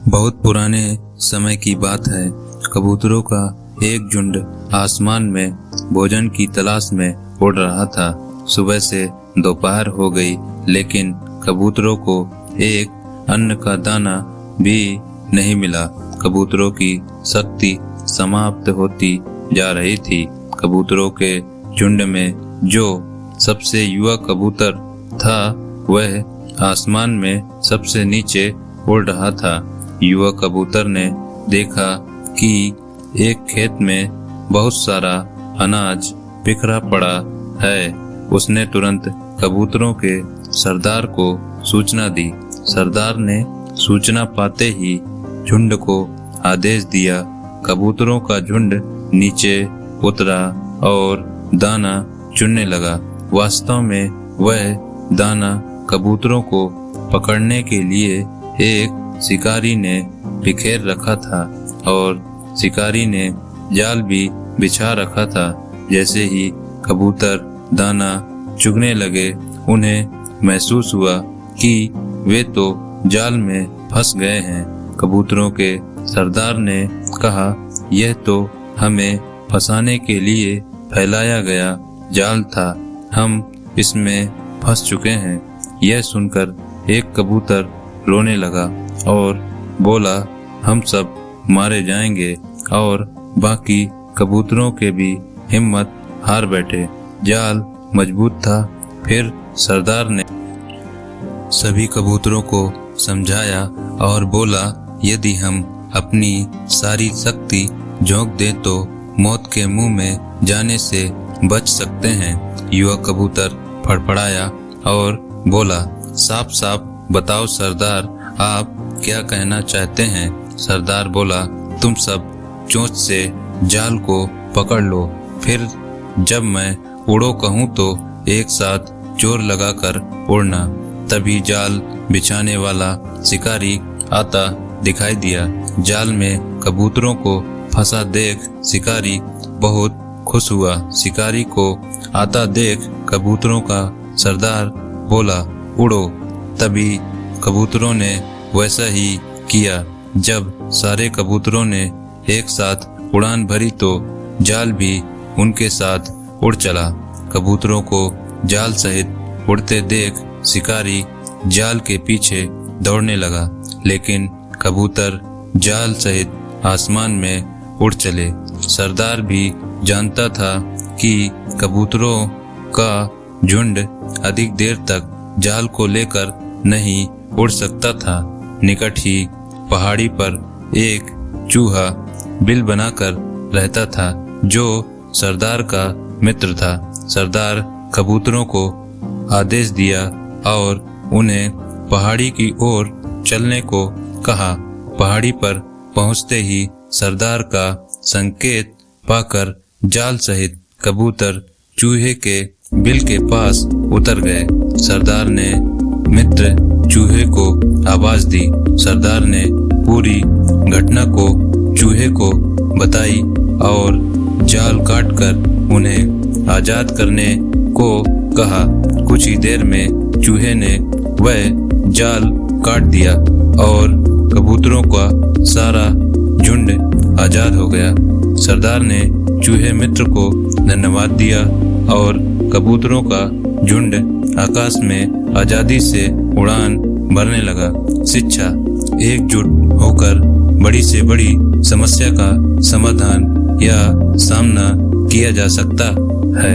बहुत पुराने समय की बात है। कबूतरों का एक झुंड आसमान में भोजन की तलाश में उड़ रहा था। सुबह से दोपहर हो गई, लेकिन कबूतरों को एक अन्न का दाना भी नहीं मिला। कबूतरों की शक्ति समाप्त होती जा रही थी। कबूतरों के झुंड में जो सबसे युवा कबूतर था, वह आसमान में सबसे नीचे उड़ रहा था। युवा कबूतर ने देखा कि एक खेत में बहुत सारा अनाज बिखरा पड़ा है। उसने तुरंत कबूतरों के सरदार को सूचना दी। सरदार ने सूचना पाते ही झुंड को आदेश दिया। कबूतरों का झुंड नीचे उतरा और दाना चुनने लगा। वास्तव में वह दाना कबूतरों को पकड़ने के लिए एक शिकारी ने बिखेर रखा था और शिकारी ने जाल भी बिछा रखा था। जैसे ही कबूतर दाना चुगने लगे, उन्हें महसूस हुआ कि वे तो जाल में फंस गए हैं। कबूतरों के सरदार ने कहा, यह तो हमें फंसाने के लिए फैलाया गया जाल था, हम इसमें फंस चुके हैं। यह सुनकर एक कबूतर रोने लगा और बोला, हम सब मारे जाएंगे। और बाकी कबूतरों के भी हिम्मत हार बैठे। जाल मजबूत था। फिर सरदार ने सभी कबूतरों को समझाया और बोला, यदि हम अपनी सारी शक्ति झोंक दें तो मौत के मुंह में जाने से बच सकते हैं। युवा कबूतर फड़फड़ाया और बोला, साफ साफ बताओ सरदार, आप क्या कहना चाहते हैं? सरदार बोला, तुम सब चोंच से जाल को पकड़ लो, फिर जब मैं उड़ो कहूँ तो एक साथ जोर लगाकर उड़ना। तभी जाल बिछाने वाला शिकारी आता दिखाई दिया। जाल में कबूतरों को फंसा देख शिकारी बहुत खुश हुआ। शिकारी को आता देख कबूतरों का सरदार बोला, उड़ो। तभी कबूतरों ने वैसा ही किया। जब सारे कबूतरों ने एक साथ उड़ान भरी तो जाल भी उनके साथ उड़ चला। कबूतरों को जाल सहित उड़ते देख शिकारी जाल के पीछे दौड़ने लगा, लेकिन कबूतर जाल सहित आसमान में उड़ चले। सरदार भी जानता था कि कबूतरों का झुंड अधिक देर तक जाल को लेकर नहीं उड़ सकता था। निकट ही पहाड़ी पर एक चूहा बिल बनाकर रहता था, जो सरदार का मित्र था। सरदार कबूतरों को आदेश दिया और उन्हें पहाड़ी की ओर चलने को कहा। पहाड़ी पर पहुंचते ही सरदार का संकेत पाकर जाल सहित कबूतर चूहे के बिल के पास उतर गए। सरदार ने मित्र चूहे को आवाज दी। सरदार ने पूरी घटना को चूहे को बताई और जाल काटकर उन्हें आजाद करने को कहा। कुछ ही देर में चूहे ने वह जाल काट दिया और कबूतरों का सारा झुंड आजाद हो गया। सरदार ने चूहे मित्र को धन्यवाद दिया और कबूतरों का झुंड आकाश में आजादी से उड़ान भरने लगा। शिक्षा, एकजुट होकर बड़ी से बड़ी समस्या का समाधान या सामना किया जा सकता है।